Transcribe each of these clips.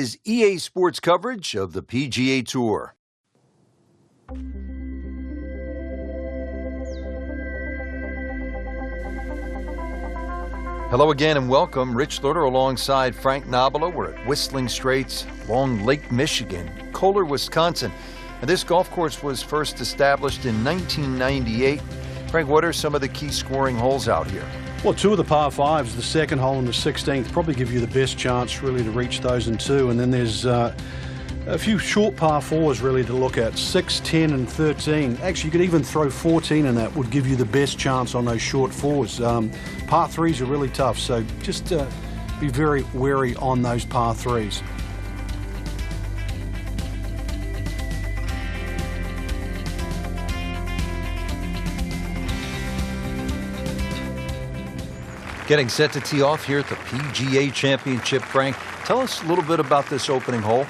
Is EA Sports coverage of the PGA Tour. Hello again and welcome. Rich Lutter alongside Frank Nobilo. We're at Whistling Straits, along Lake Michigan, Kohler, Wisconsin. And this golf course was first established in 1998. Frank, what are some of the key scoring holes out here? Well, two of the par fives, the second hole and the 16th, probably give you the best chance really to reach those in two. And then there's a few short par fours really to look at, 6, 10 and 13. Actually, you could even throw 14 in that, would give you the best chance on those short fours. Par threes are really tough, so just be very wary on those par threes. Getting set to tee off here at the PGA Championship. Frank, tell us a little bit about this opening hole.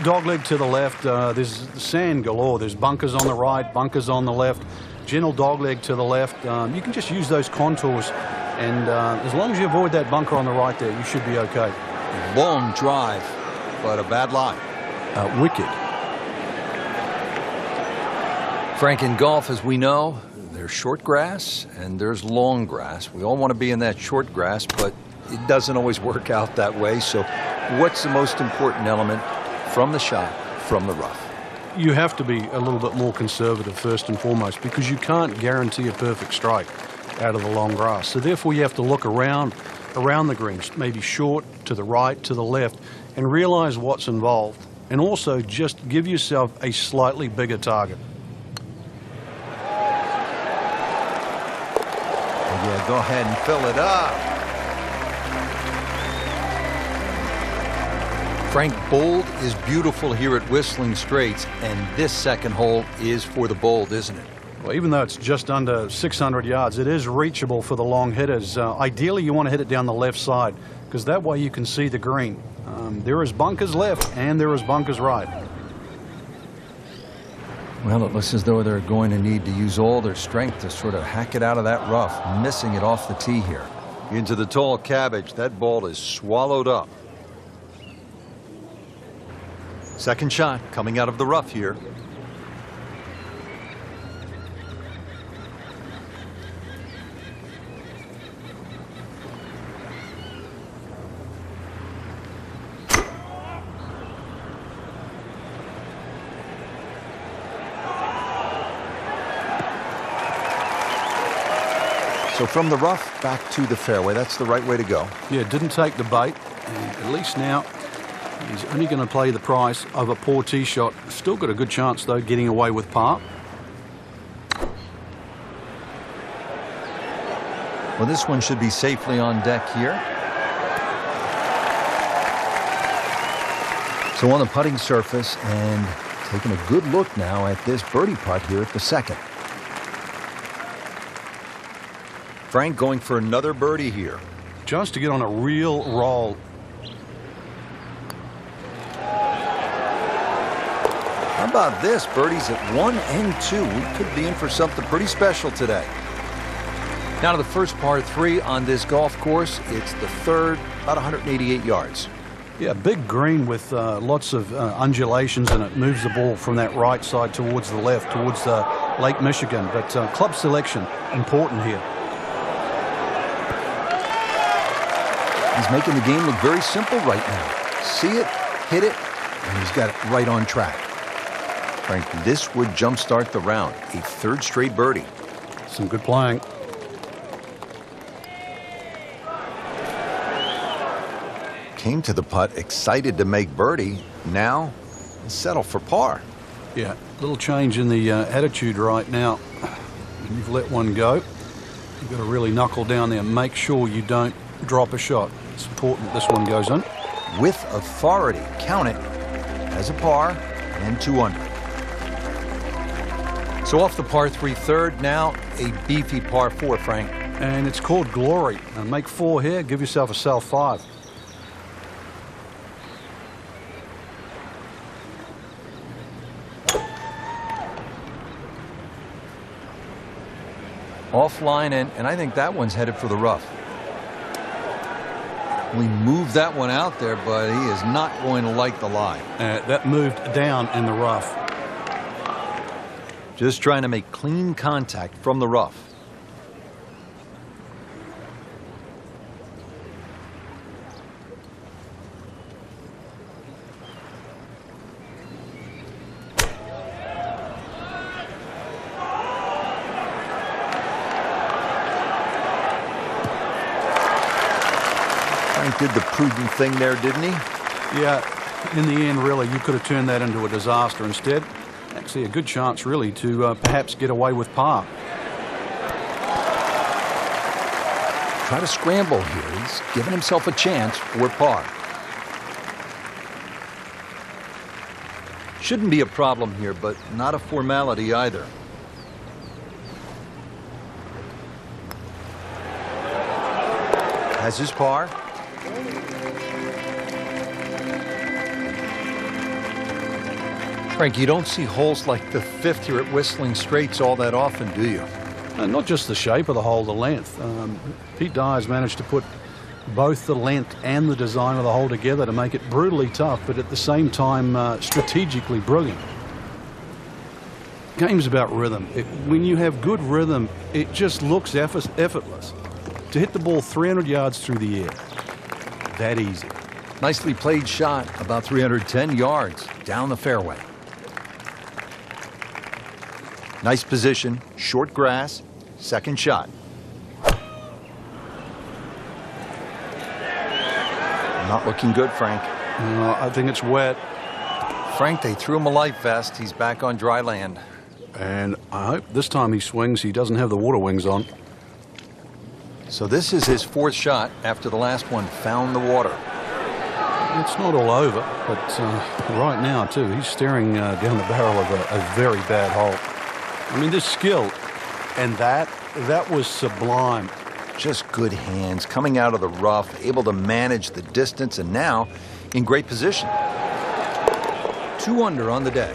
Dogleg to the left, there's sand galore. There's bunkers on the right, bunkers on the left. Gentle dogleg to the left. You can just use those contours, and as long as you avoid that bunker on the right there, you should be okay. Long drive, but a bad lie. Wicked. Frank, in golf, as we know, there's short grass and there's long grass. We all want to be in that short grass, but it doesn't always work out that way. So what's the most important element from the shot, from the rough? You have to be a little bit more conservative first and foremost, because you can't guarantee a perfect strike out of the long grass. So therefore you have to look around the greens, maybe short, to the right, to the left, and realize what's involved. And also just give yourself a slightly bigger target. Yeah, go ahead and fill it up. Frank, bold is beautiful here at Whistling Straits, and this second hole is for the bold, isn't it? Well, even though it's just under 600 yards, it is reachable for the long hitters. Ideally, you want to hit it down the left side, because that way you can see the green. There is bunkers left, and there is bunkers right. Well, it looks as though they're going to need to use all their strength to sort of hack it out of that rough, missing it off the tee here. Into the tall cabbage. That ball is swallowed up. Second shot coming out of the rough here. So from the rough back to the fairway, that's the right way to go. Yeah, didn't take the bait. And at least now he's only going to play the price of a poor tee shot. Still got a good chance, though, getting away with par. Well, this one should be safely on deck here. So on the putting surface, and taking a good look now at this birdie putt here at the second. Frank going for another birdie here. Just to get on a real roll. How about this? Birdies at 1 and 2. We could be in for something pretty special today. Now to the first par 3 on this golf course. It's the third, about 188 yards. Yeah, big green with lots of undulations, and it moves the ball from that right side towards the left, towards Lake Michigan. But club selection, important here. He's making the game look very simple right now. See it, hit it, and he's got it right on track. Frank, this would jumpstart the round. A third straight birdie. Some good playing. Came to the putt, excited to make birdie. Now, settle for par. Yeah, little change in the attitude right now. You've let one go. You've got to really knuckle down there and make sure you don't drop a shot. It's important this one goes in. With authority, count it as a par and 2 under. So off the par 3 third, now a beefy par 4, Frank. And it's called glory. Now make 4 here, give yourself a self 5. Offline, and I think that one's headed for the rough. We moved that one out there, but he is not going to like the lie. That moved down in the rough. Just trying to make clean contact from the rough. Frank did the prudent thing there, didn't he? Yeah, in the end, really, you could have turned that into a disaster. Instead, actually a good chance, really, to perhaps get away with par. Try to scramble here. He's given himself a chance for par. Shouldn't be a problem here, but not a formality either. Has his par. Frank, you don't see holes like the 5th here at Whistling Straits all that often, do you? Not just the shape of the hole, the length. Pete Dyer's managed to put both the length and the design of the hole together to make it brutally tough, but at the same time strategically brilliant. Game's about rhythm. When you have good rhythm, it just looks effortless. To hit the ball 300 yards through the air, that easy. Nicely played shot, about 310 yards down the fairway. Nice position, short grass, second shot. Not looking good, Frank. I think it's wet. Frank, they threw him a life vest. He's back on dry land. And I hope this time he swings, he doesn't have the water wings on. So this is his 4th shot after the last one found the water. It's not all over, but right now, too, he's staring down the barrel of a very bad hole. I mean, this skill, and that was sublime. Just good hands, coming out of the rough, able to manage the distance, and now in great position. 2 under on the day.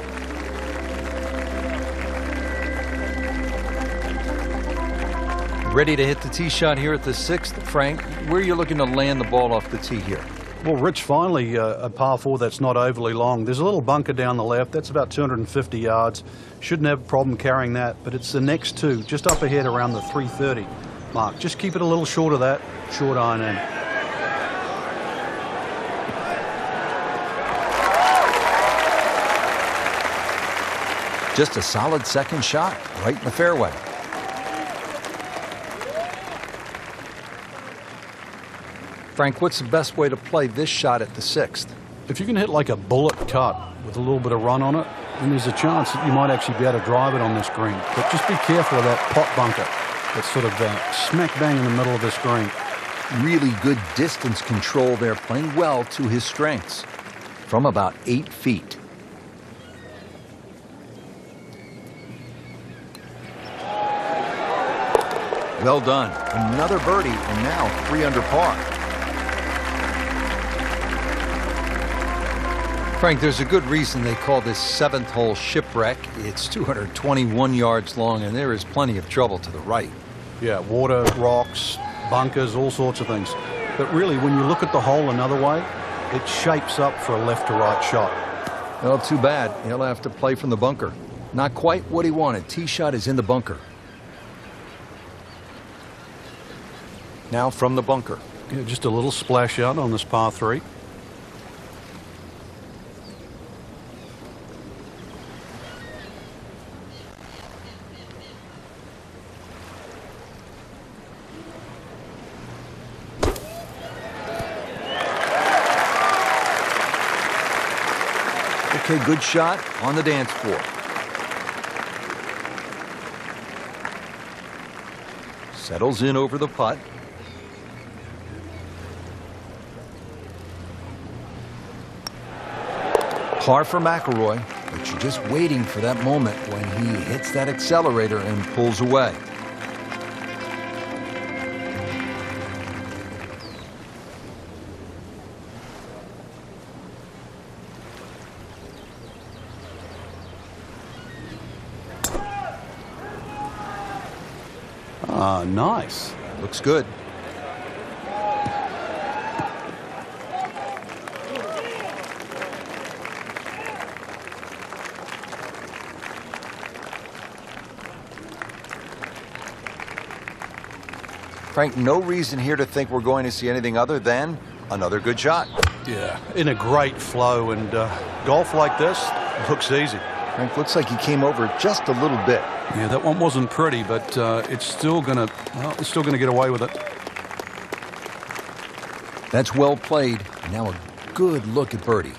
Ready to hit the tee shot here at the 6th. Frank, where are you looking to land the ball off the tee here? Well, Rich, finally a par 4 that's not overly long. There's a little bunker down the left. That's about 250 yards. Shouldn't have a problem carrying that, but it's the next 2, just up ahead around the 330 mark. Just keep it a little short of that, short iron in. Just a solid second shot, right in the fairway. Frank, what's the best way to play this shot at the 6th? If you can hit like a bullet cut with a little bit of run on it, then there's a chance that you might actually be able to drive it on this green. But just be careful of that pot bunker that's sort of smack bang in the middle of this green. Really good distance control there, playing well to his strengths from about 8 feet. Well done. Another birdie, and now 3 under par. Frank, there's a good reason they call this 7th hole Shipwreck. It's 221 yards long, and there is plenty of trouble to the right. Yeah, water, rocks, bunkers, all sorts of things. But really, when you look at the hole another way, it shapes up for a left to right shot. Well, too bad. He'll have to play from the bunker. Not quite what he wanted. Tee shot is in the bunker. Now from the bunker. Yeah, just a little splash out on this par 3. Okay, good shot on the dance floor. Settles in over the putt. Par for McIlroy, but you're just waiting for that moment when he hits that accelerator and pulls away. Ah, nice. Looks good. Frank, no reason here to think we're going to see anything other than another good shot. Yeah, in a great flow, and golf like this looks easy. Frank, looks like he came over just a little bit. Yeah, that one wasn't pretty, but it's still gonna get away with it. That's well played. Now a good look at birdie.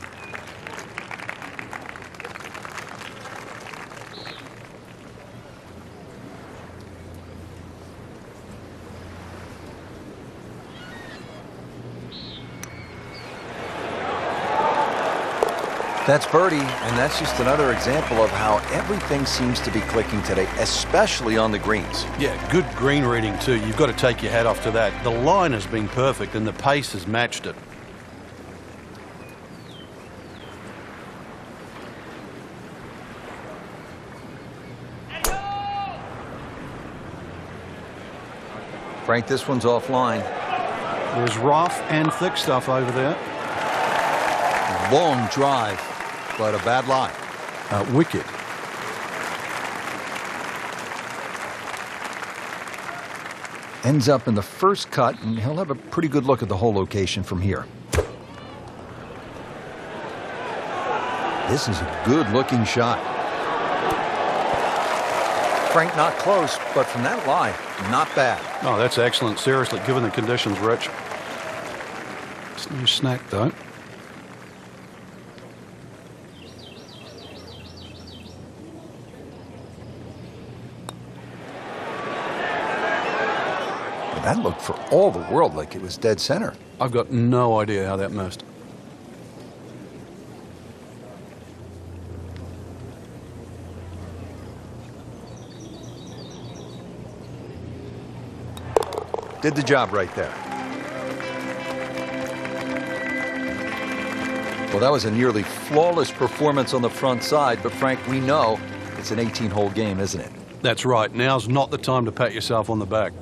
That's birdie, and that's just another example of how everything seems to be clicking today, especially on the greens. Yeah, good green reading too. You've got to take your hat off to that. The line has been perfect and the pace has matched it. Frank, this one's offline. There's rough and thick stuff over there. Long drive, but a bad lie. Wicked. Ends up in the first cut, and he'll have a pretty good look at the hole location from here. This is a good-looking shot. Frank, not close, but from that lie, not bad. Oh, that's excellent. Seriously, given the conditions, Rich. It's no snack, though. That looked for all the world like it was dead center. I've got no idea how that missed. Did the job right there. Well, that was a nearly flawless performance on the front side, but Frank, we know it's an 18-hole game, isn't it? That's right. Now's not the time to pat yourself on the back.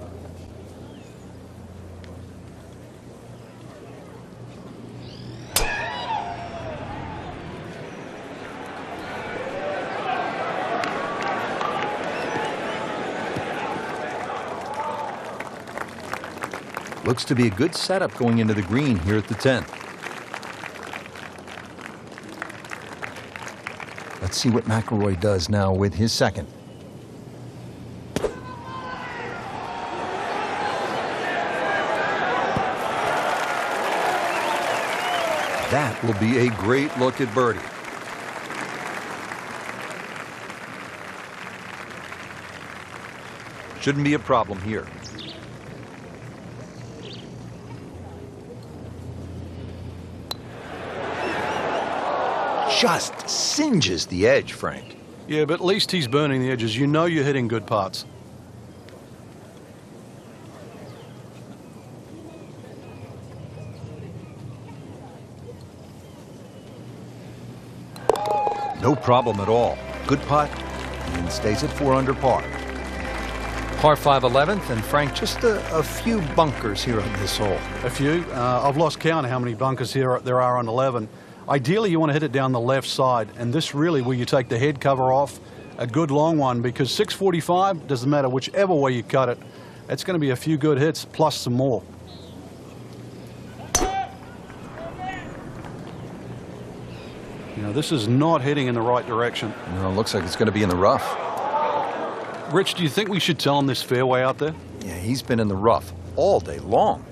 Looks to be a good setup going into the green here at the 10th. Let's see what McIlroy does now with his second. That will be a great look at birdie. Shouldn't be a problem here. Just singes the edge, Frank. Yeah, but at least he's burning the edges. You know you're hitting good putts. No problem at all. Good putt, and stays at 4 under par. Par 5 11th, and Frank, just a few bunkers here on this hole. A few. I've lost count of how many bunkers there are on 11. Ideally, you want to hit it down the left side, and this really where you take the head cover off, a good long one, because 645, doesn't matter whichever way you cut it, it's going to be a few good hits plus some more. You know, this is not heading in the right direction. No, it looks like it's going to be in the rough. Rich, do you think we should tell him this fairway out there? Yeah, he's been in the rough all day long.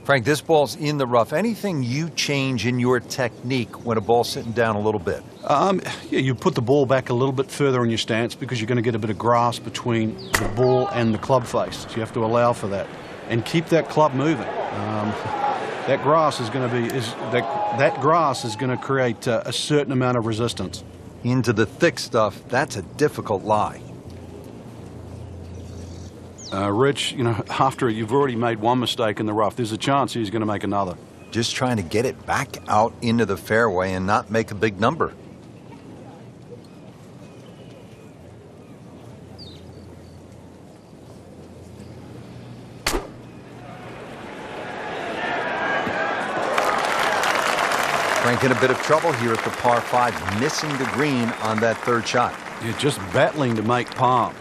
Frank, this ball's in the rough. Anything you change in your technique when a ball's sitting down a little bit? Yeah, you put the ball back a little bit further in your stance because you're going to get a bit of grass between the ball and the club face. So you have to allow for that and keep that club moving. That grass is going to be that grass is going to create a certain amount of resistance. Into the thick stuff. That's a difficult lie. Rich, you know, after you've already made one mistake in the rough, there's a chance he's going to make another. Just trying to get it back out into the fairway and not make a big number. Frank in a bit of trouble here at the par 5, missing the green on that third shot. You're just battling to make par.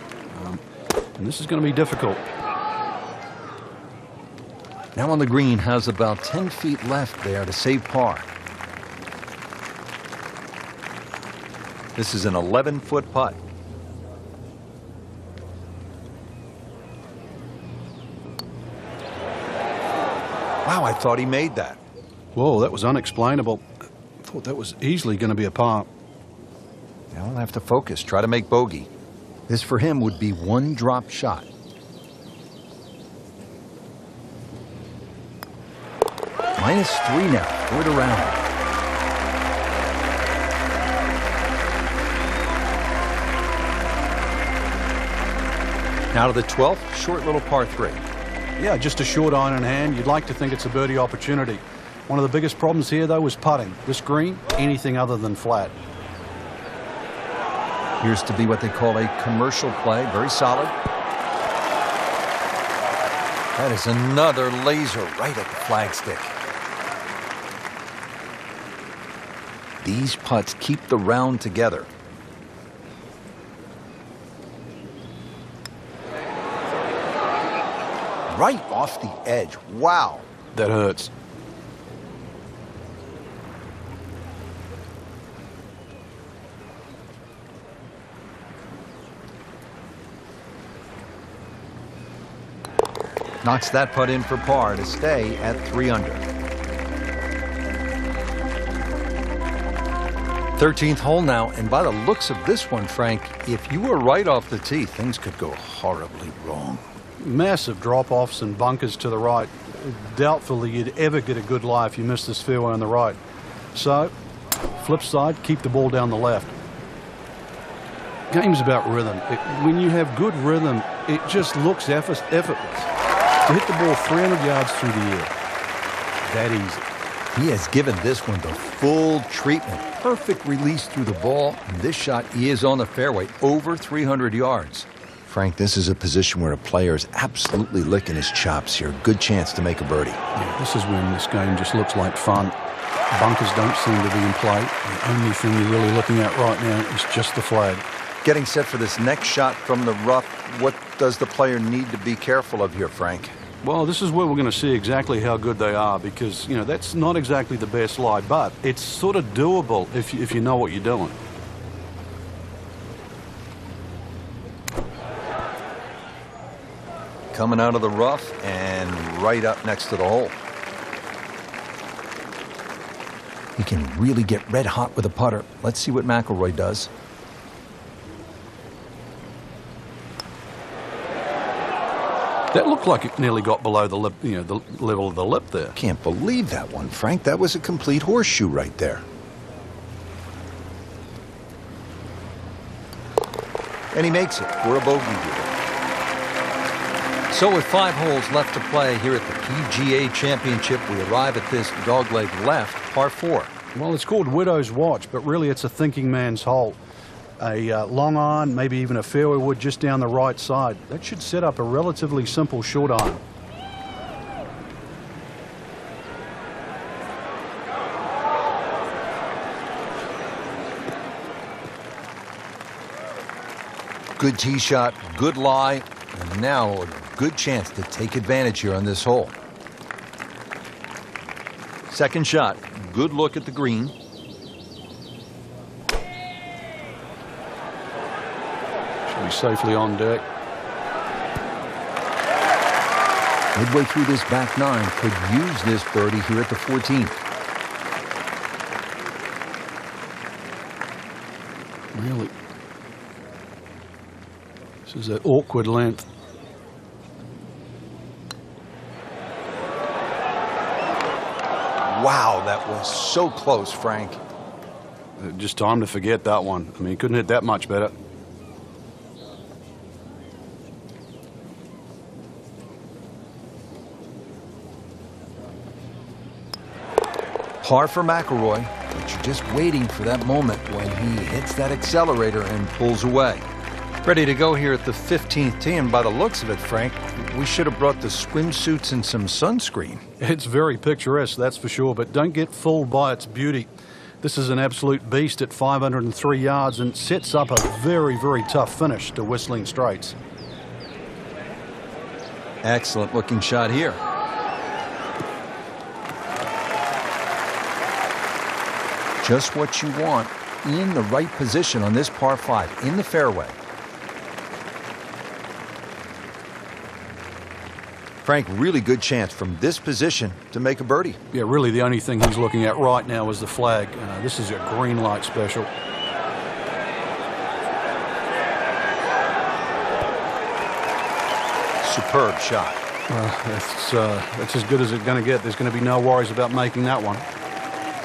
And this is going to be difficult. Now on the green, has about 10 feet left there to save par. This is an 11-foot putt. Wow, I thought he made that. Whoa, that was unexplainable. I thought that was easily going to be a par. Now I'll have to focus, try to make bogey. This for him would be one drop shot. -3 now, third around. Now to the 12th, short little par 3. Yeah, just a short iron in hand. You'd like to think it's a birdie opportunity. One of the biggest problems here, though, was putting. This green, anything other than flat. Appears to be what they call a commercial play. Very solid. That is another laser right at the flagstick. These putts keep the round together. Right off the edge. Wow. That hurts. Knocks that putt in for par to stay at 3 under. 13th hole now, and by the looks of this one, Frank, if you were right off the tee, things could go horribly wrong. Massive drop-offs and bunkers to the right. Doubtful that you'd ever get a good lie if you missed this fairway on the right. So, flip side, keep the ball down the left. Game's about rhythm. When you have good rhythm, it just looks effortless. To hit the ball 300 yards through the air. That easy. He has given this one the full treatment. Perfect release through the ball. And this shot is on the fairway, over 300 yards. Frank, this is a position where a player is absolutely licking his chops here. Good chance to make a birdie. Yeah, this is when this game just looks like fun. Bunkers don't seem to be in play. The only thing you're really looking at right now is just the flag. Getting set for this next shot from the rough, what does the player need to be careful of here, Frank? Well, this is where we're going to see exactly how good they are because, you know, that's not exactly the best lie, but it's sort of doable if you know what you're doing. Coming out of the rough and right up next to the hole. He can really get red hot with a putter. Let's see what McIlroy does. That looked like it nearly got below the lip, you know, the level of the lip there. Can't believe that one, Frank. That was a complete horseshoe right there. And he makes it for a bogey here. So with 5 holes left to play here at the PGA Championship, we arrive at this Dogleg Left Par 4. Well, it's called Widow's Watch, but really it's a thinking man's hole. A long iron, maybe even a fairway wood just down the right side. That should set up a relatively simple short iron. Good tee shot, good lie, and now a good chance to take advantage here on this hole. Second shot, good look at the green. Safely on deck. Midway through this back 9, could use this birdie here at the 14th. Really? This is an awkward length. Wow, that was so close, Frank. Just time to forget that one. I mean, he couldn't hit that much better. Par for McIlroy, but you're just waiting for that moment when he hits that accelerator and pulls away. Ready to go here at the 15th tee, and by the looks of it, Frank, we should have brought the swimsuits and some sunscreen. It's very picturesque, that's for sure, but don't get fooled by its beauty. This is an absolute beast at 503 yards and sets up a very, very tough finish to Whistling Straits. Excellent looking shot here. Just what you want in the right position on this par 5, in the fairway. Frank, really good chance from this position to make a birdie. Yeah, really the only thing he's looking at right now is the flag. This is a green light special. Superb shot. That's as good as it's going to get. There's going to be no worries about making that one.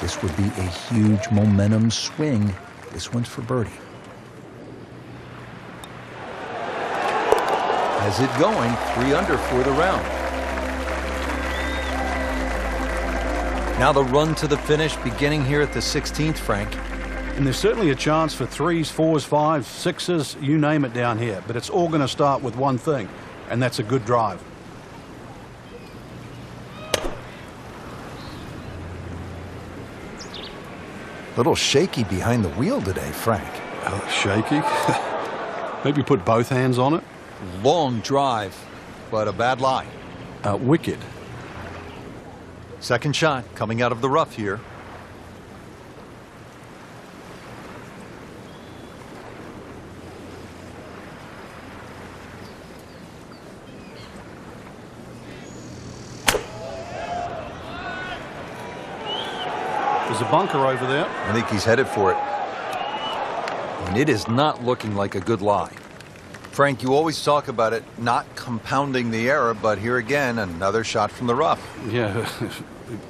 This would be a huge momentum swing. This one's for birdie. Has it going, 3 under for the round. Now the run to the finish beginning here at the 16th, Frank. And there's certainly a chance for 3s, 4s, 5s, 6s, you name it down here. But it's all going to start with one thing, and that's a good drive. Little shaky behind the wheel today, Frank. Shaky? Maybe put both hands on it. Long drive, but a bad lie. Wicked. Second shot coming out of the rough here. There's a bunker over there. I think he's headed for it. And it is not looking like a good lie. Frank, you always talk about it not compounding the error, but here again, another shot from the rough. Yeah,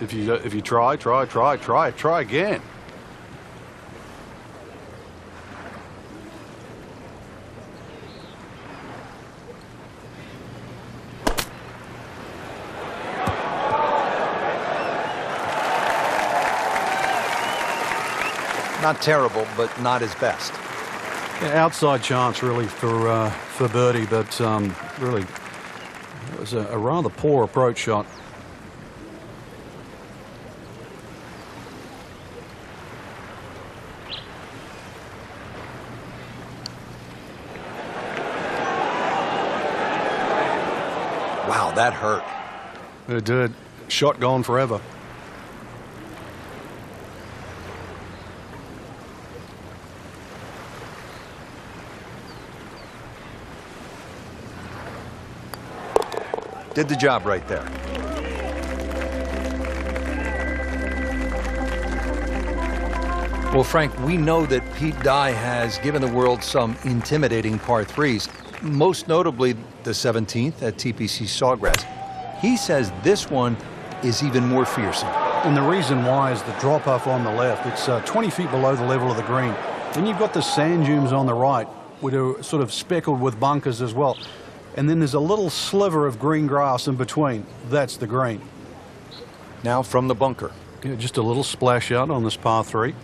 if you try again. Not terrible, but not his best. Yeah, outside chance really for birdie, but really it was a rather poor approach shot. Wow, that hurt. It did. Shot gone forever. Did the job right there. Well, Frank, we know that Pete Dye has given the world some intimidating par 3s, most notably the 17th at TPC Sawgrass. He says this one is even more fearsome. And the reason why is the drop-off on the left. It's 20 feet below the level of the green. Then you've got the sand dunes on the right, which are sort of speckled with bunkers as well. And then there's a little sliver of green grass in between. That's the green. Now from the bunker. Yeah, just a little splash out on this par 3.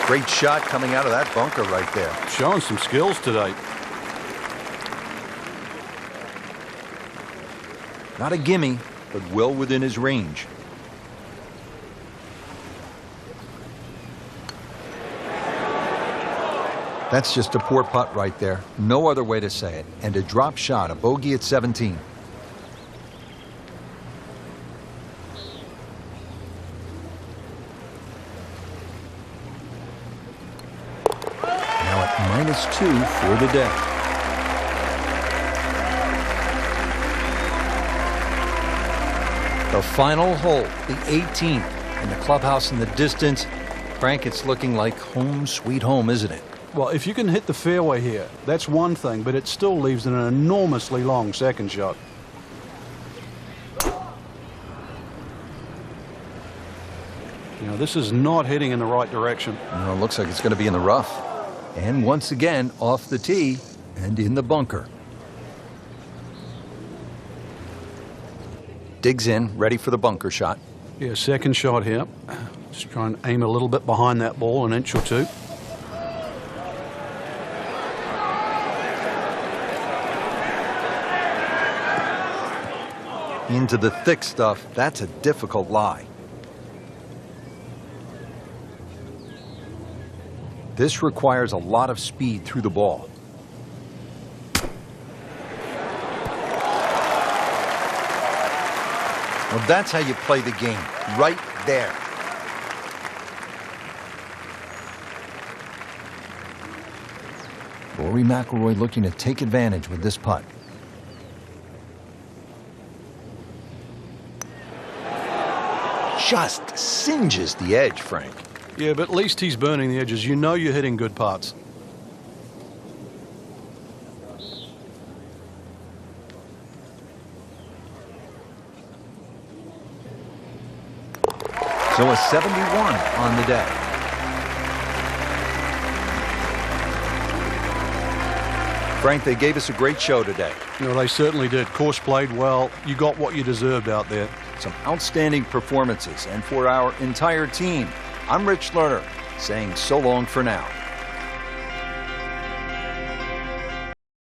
Great shot coming out of that bunker right there. Showing some skills today. Not a gimme, but well within his range. That's just a poor putt right there. No other way to say it. And a drop shot, a bogey at 17. Now at -2 for the day. The final hole, the 18th, and the clubhouse in the distance. Frank, it's looking like home sweet home, isn't it? Well, if you can hit the fairway here, that's one thing, but it still leaves an enormously long second shot. You know, this is not heading in the right direction. No, it looks like it's going to be in the rough. And once again, off the tee and in the bunker. Digs in, ready for the bunker shot. Yeah, second shot here. Just try and aim a little bit behind that ball, an inch or two. Into the thick stuff, that's a difficult lie. This requires a lot of speed through the ball. Well, that's how you play the game, right there. Rory McIlroy looking to take advantage with this putt. Just singes the edge, Frank. Yeah, but at least he's burning the edges. You know you're hitting good putts. So a 71 on the day. Frank, they gave us a great show today. You know, they certainly did. Course played well. You got what you deserved out there. Some outstanding performances. And for our entire team, I'm Rich Lerner, saying so long for now.